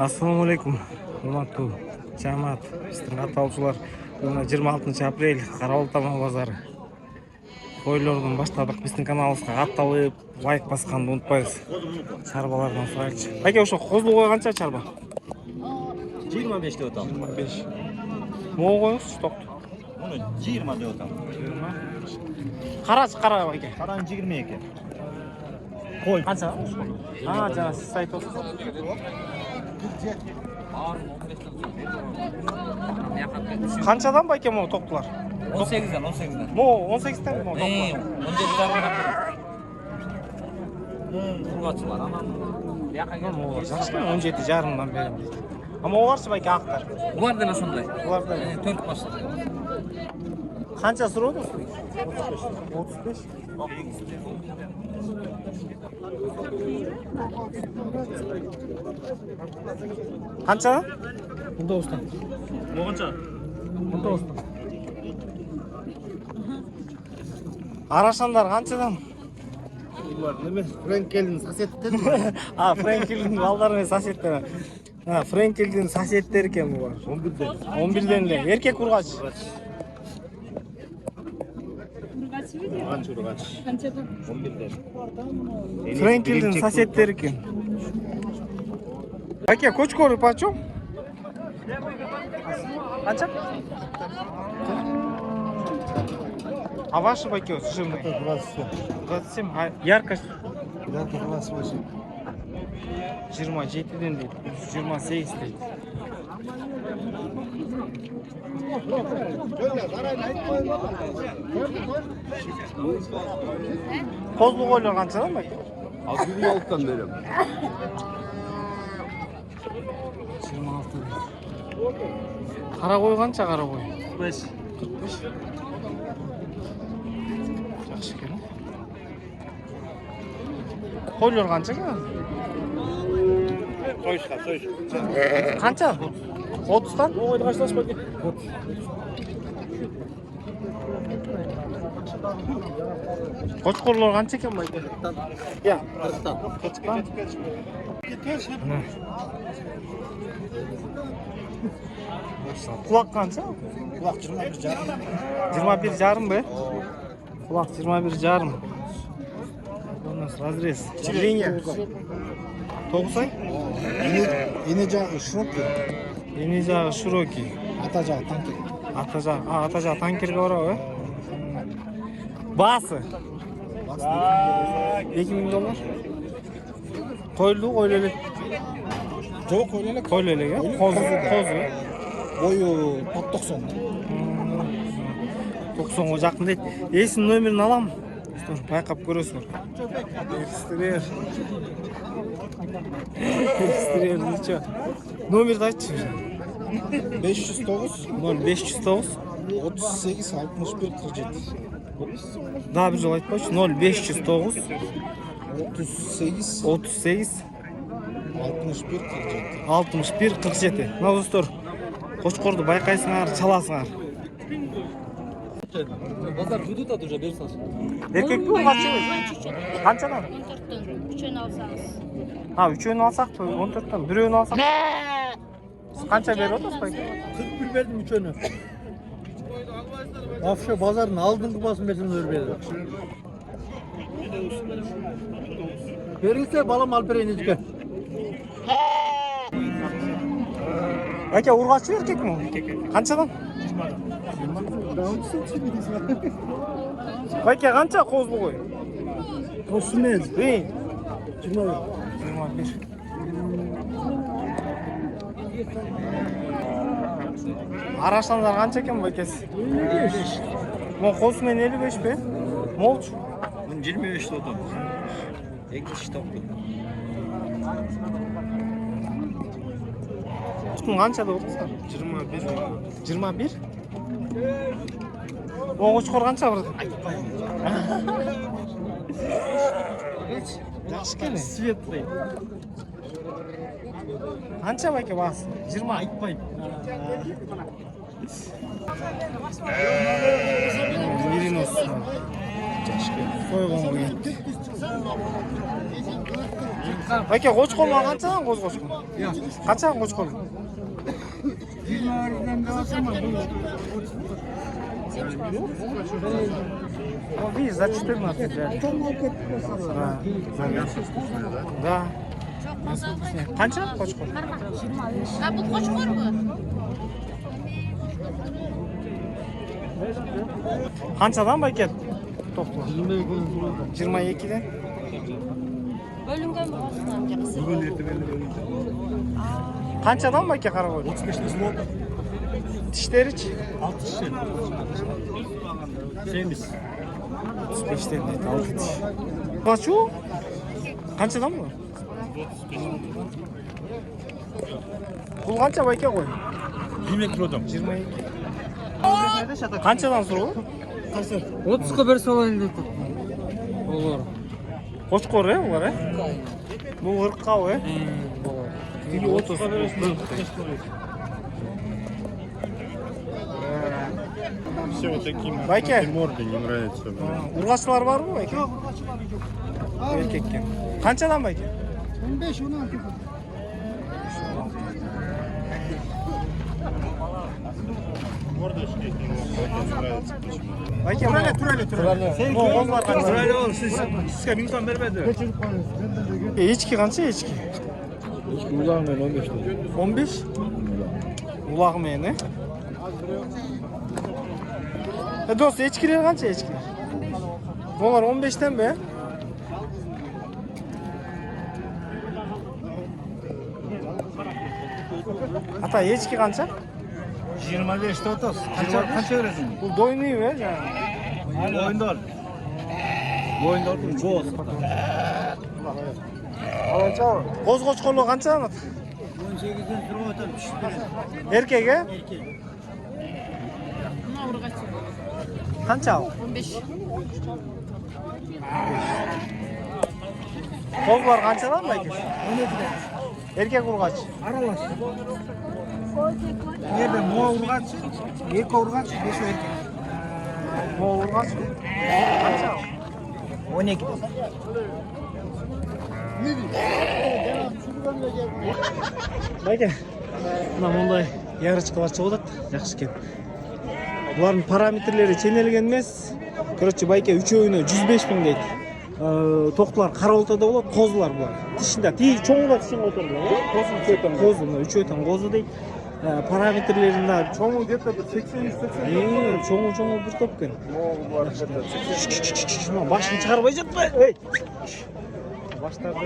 Assalomu alaykum. Hurmatli jamoat, bizning qatnashchilar. Bugun 26 aprel Qarovultamon bozori. Qo'ylardan boshladik. Bizning kanalimizga qatnashib, like bosganni unutmaysiz. Charbalardan so'raychi. Aka, o'sha qo'zli qo'ygancha charba? 25 deb o'taman. 25. Mo'g qo'ysiz, to'xta. Uni 20 deb o'taman. 20. Qarachi qara aka. Qaran 22. Qo'y. Qancha? Ha, jana siz aytasiz. Qanchadan bu aka bu to'qlar? 18dan, 18dan. Mo 18dan mo to'qlar. 17 urg'ochilar, ana. Yaqinga 17 jarımdan beramiz. Ama o varsa belki aktar. Ulardan shunday. Ulardan 4 boshqa. Qancha so'radi? 35. Qancha? Bunda usta. Bu qancha? Bunda usta. Araşanlar qanchadan? Ular nima? Frankelin sosetdir. Ha, Frankelin baldarını sosetdir. Ha, Frankelin sosetdir ekan bu var. 11'den. 11'den de. Erkek urgaç. Urgaç. 11'den. Frankelin sosetdir ekan. Aka, ko'ch ko'rib почем? Qancha? А ваши баки жирные? 27. 27. А яркость? Yarkı 28. 27'den değil. 28 değil. Kozlu koyuyor kançadan mı? Azgın yoldan veririm. 26 değil. Kara koy kança kara koy? 45. 45. Yaxşı ekan. Koyuyor kança ki? Soyuşka, soyuş. Kança? 30'dan? Oydu kaçlaş bakayım. Koç koyuyor kança ekan bu? Ya. 40'tan. 40'dan. Kulak kança? Kulak 21 canım. 21 jarım be. Kulak 21 jarım. Bu nasıl razrez? Linya. 9 ay? İneceği şuruplu. Yenicağı Şiroki. Atacağı tanki. Atacağı tankerga var abi. Bası. 2000 dolar. Koylu koylele. Çok öyle. Koylele ya. Kozu. Boyu 90. 90 ocakın değil. Esin nömerini alam. İşte baykap görüyorsun. Ekstrer. Ekstrer neçe? Nömeri de aç. 509. 0509. 38 61 47. Daha bir yol aytmaç. 0509. 38 38. 61 47. 61 47. Mына достор, Qo'chqorni bayqaysыңар, chalasыңар. Bozor hudud уже bersangiz. Erkek bu qancha? Qanchadan? 14'ten 3'ünü alsanız. Ha, 3'ünü alsak, 14'ten, 1'ünü alsak. Siz qancha beriyapsiz peki? 41 verdim 3'ünü. Afşa pazarın aldığın basın besin verdi. Verilse balam alpereyini çıkar. Aka, urg'ochi erkek mi? Qanchadan? Aka, qancha qo'zli qo'y? Koşunez. 21. 21. Araçlanlar qancha ekan bu akasi? 55. Bu qo'smen 55 be. Molch. 25 deb o'taman. Ikki kishi topdi. Tutun qanchada o'rtasan? 21. 21? Bu qo'chqor qancha berdi? Yaxshi ekan. Svetli. Qancha aka bas? 20 aytmaydi. Merinos. Qo'ygan qo'ygan. Байке қошқолға қаншадан қоз қошқол? Қаншадан қошқол? 20'den de alsam ama Видишь, за 14 взяли. Да. Қанша қошқол? Ha bu qo'chqor bu. Қаншадан байке? Тоқтылар. 22'den. Bölüngen mi olsun amca? Bugün ertelerini bölündü. Қаншадан байке қарағой? 35 lira oldu. Тіштері чи? 6 şişe. Semiz. 35'ten дейді, 6 тіш. Қашу? Қаншадан бұл? Бұл қанша байке қой? 22 kilodan. 22. Қаншадан сұру? 30'a bir solayın dedi. Olur. Қошқор, олар, Бұл ұрыққау, Тегі 30. Все вот таким Байке. морды не нравится. Ұрғашылар бар ғой, байке? Еркеккен. Қаншадан байке? 15-16. Мордочки не нравится. Байке, Turale. Қозлар қанша? Sırayla olun siz. Sizge bir insan vermedi. Ечки қанша, ечки? Ulağın 15 lira. 15? Улағымен, Дос, ечкілер қанша, ечкілер? Олар 15-тен бе? Ата, ечки қанша? 25 30. Kaça verirsin? Бұл дойны бе, жаңағы? Boyundar. Boyundar boz. Қоз қошқолы қанша? 18'den sonra oturmuş. Еркек, Қанша ал? 15. Қоз бар қаншадан байке? 12'den. Еркек ұрғач. Aralaş. Nerede? Moğa urgaç, Eko urgaç, 5 erkek. Мол ұрғач. Қанша ал? 12. Байке, мына мұндай ярычкалар шығып жатады, жақсы екен. Бұлардың параметрлері ченелген емес. Короче, байке үшеуіне 105 000 дейді. Тоқтылар қара ортада болады, қозылар бұлар. Тишінде, чоңы да тишін отырды. Қозы, үшеуітен қозы дейді. Параметрлерінде Çoğu где-то 80-80. чоңы бір топ екен. Var. Башын шығарбай жатпай. Баштарды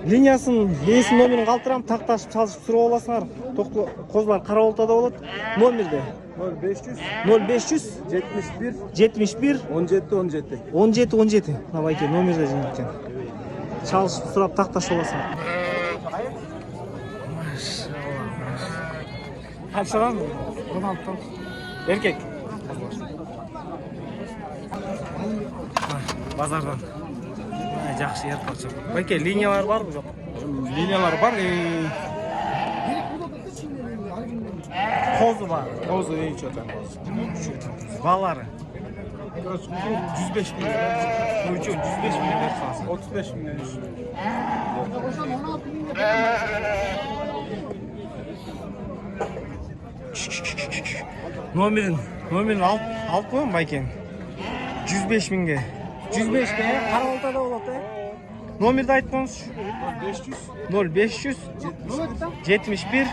линиясын, есін номерін қалтырам, тақташып салышып сұрау оласыңар. Тоқты қозылар қара ортада болады. Номерде 0500 0500 71 71 17 17. 17 Байке номерде жеңілген. Шалышып сұрап тақташып оласыңар. Қаншадан? 16-тан. Еркек. Базардан. Жақсы ер парша. Байке, линиялар бар жоқ? Liniyalar var. Қозы бар. Kozu iyi çöten. Балары. 105 bin lira. Bu için 105 bin lira kalsın. 35 bin lira. Номерін алып қойын байкен. 105 000-ге. 105-ге қара ортада болады. Номерді айтпаңыз. 0500 71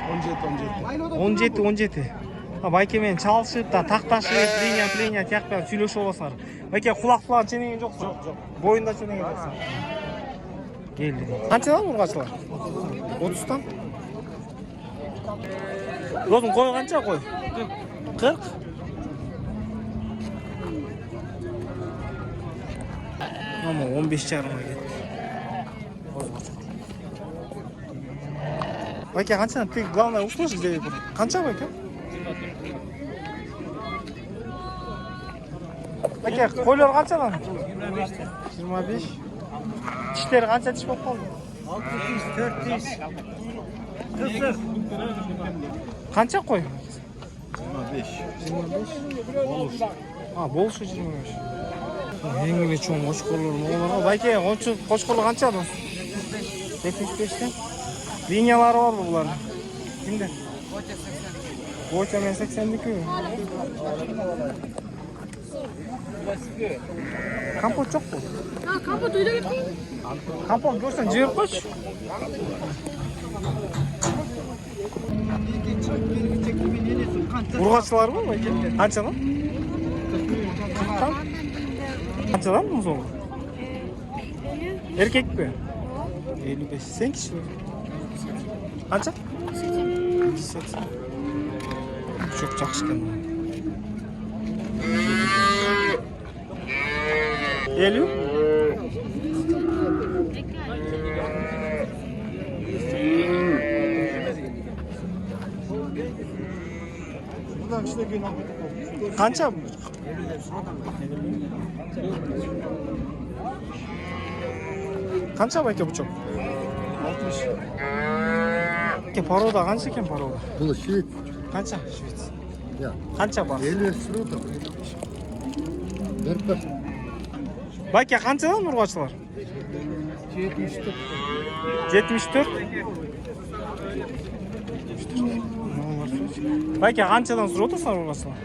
17 Байкемен чалышып та тақташып, линия тияқпен сөйлешіп оласыңар. Байке құлақтылар ченеген жоқ? Жоқ. Бойында ченеген жоқсың. Келді. Қаншадан ұрғашылар? 30-тан. Досым қой қанша қой? 40. Ama 15 жарымға кетті. Байке қанша? Ты главное услышь, где я. Қанша байке? Байке, қойлар қаншадан? 25. Тіштері қанша тіш болып қалды? 600, 400. 40. Қанша қой? 25. 25. Болушы 25. Eң эле чоң кочкорлор могуларга. Байке, кочкорлор канчадан? 75тен. Линиялары барбы булардын? Кимде? Boyca men 82. Kampot çok mu? Ha, kampot öyle gitmeyin. Kampot görsen cığır koç. Urgaçlar mı? Kançadan? Kançadan mı sonra? Erkek mi? 55. Sen kişi mi? Kança? 80. Çok жақсы. Елу? Қанша? Қанша байке бұчок? 60. Порода қанша екен порода? Бұл швед. Қанша швед? Ya. Қанша бар? 50 сұрады. Bir. Байке қаншадан ұрғашылар? 74. 74. Байке қаншадан сұрап отырсың ұрғашылар?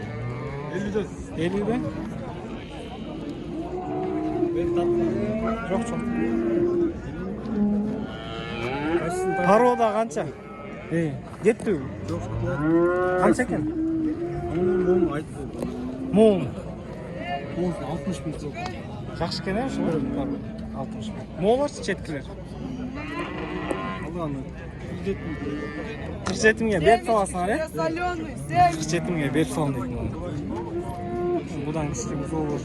50'den. 50'den. Жоқ жоқ. Порода қанша? Жетті. Қанша екен? Onun айтты. Моң. 60 bin çok. Жақсы екен, 60 bin. Моңларшы жеткілер. Allah'ım. 47'ye беріп саласыңар, е? 47'ye беріп салам дейтін оны. Бұдан кішкене зор.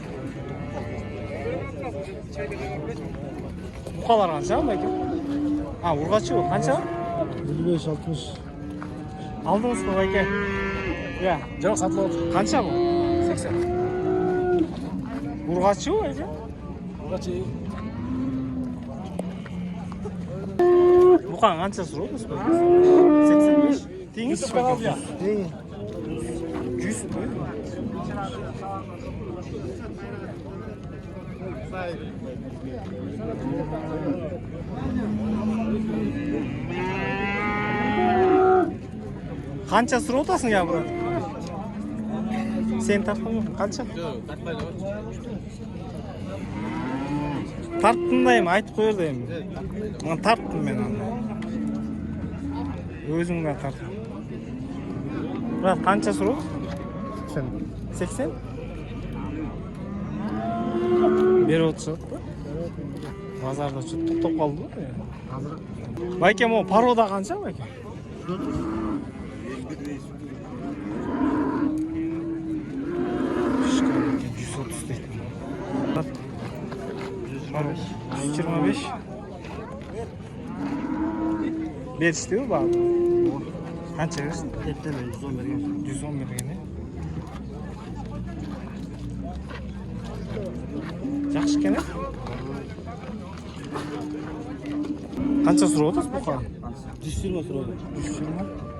Бұқалар қанша байке? Ұрғачы ол қанша? 55-60. Алдыңыз ба байке? Иә. Жоқ сатылып отыр. Қанша бұл? 80. Ұрғачы ол байке? Ұрғачы. Бұқан қанша сұр отырсыз ба? 85. Теңіз ба? Değil. 100 ба? Қанша сұр отырсың я брат? Сен тарттың ба? Қанша? Тарттым да ем, айтып қойыр да ем. Тарттым мен анда. Өзің бәрі тарттым. Брат, қанша сұр отырсың? 80? Бері отырсыз ба? Базарда тоқтап қалды ба? Байке, мұ парода қанша байке? 130 deydi. 125. Berişti mi bağlı? Kaç verirsin? 110 bergen. Жақсы екен, қанша сұрап отырсыз бұқа? 120 сұрады. 120.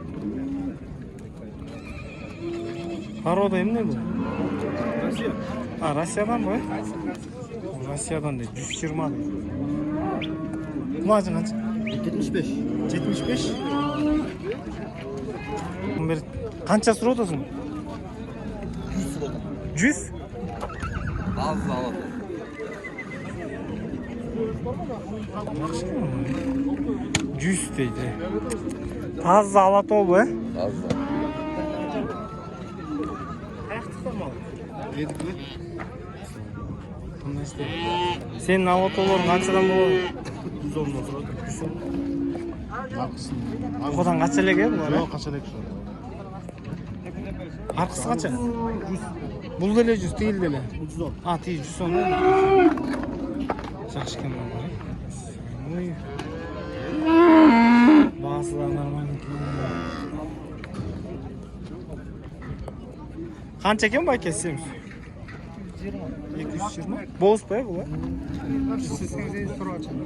Порода емне бұл? Россия. Россиядан ба? Россиядан дейді, 120 дейді. Құлағын қанша? 75. 75? Қанша сұрап отырсың? 100? Az alalım. Жақсы екен. 100 дейді. Таза алат ол ба? Az. Сенің алатоларың қаншадан болады? 110 сұрады. Бұдан қанша леге бұлар? Жоқ, қанша лек сұрады. Арқысы қанша? Бұл деле 100, тиыл деле? 110. Тиыл 110. Жақсы екен бұлар. Бағасы да нормальный екен. Қанша екен байке сен? 220. Болыс па бұл? 180 сұрап жатыр.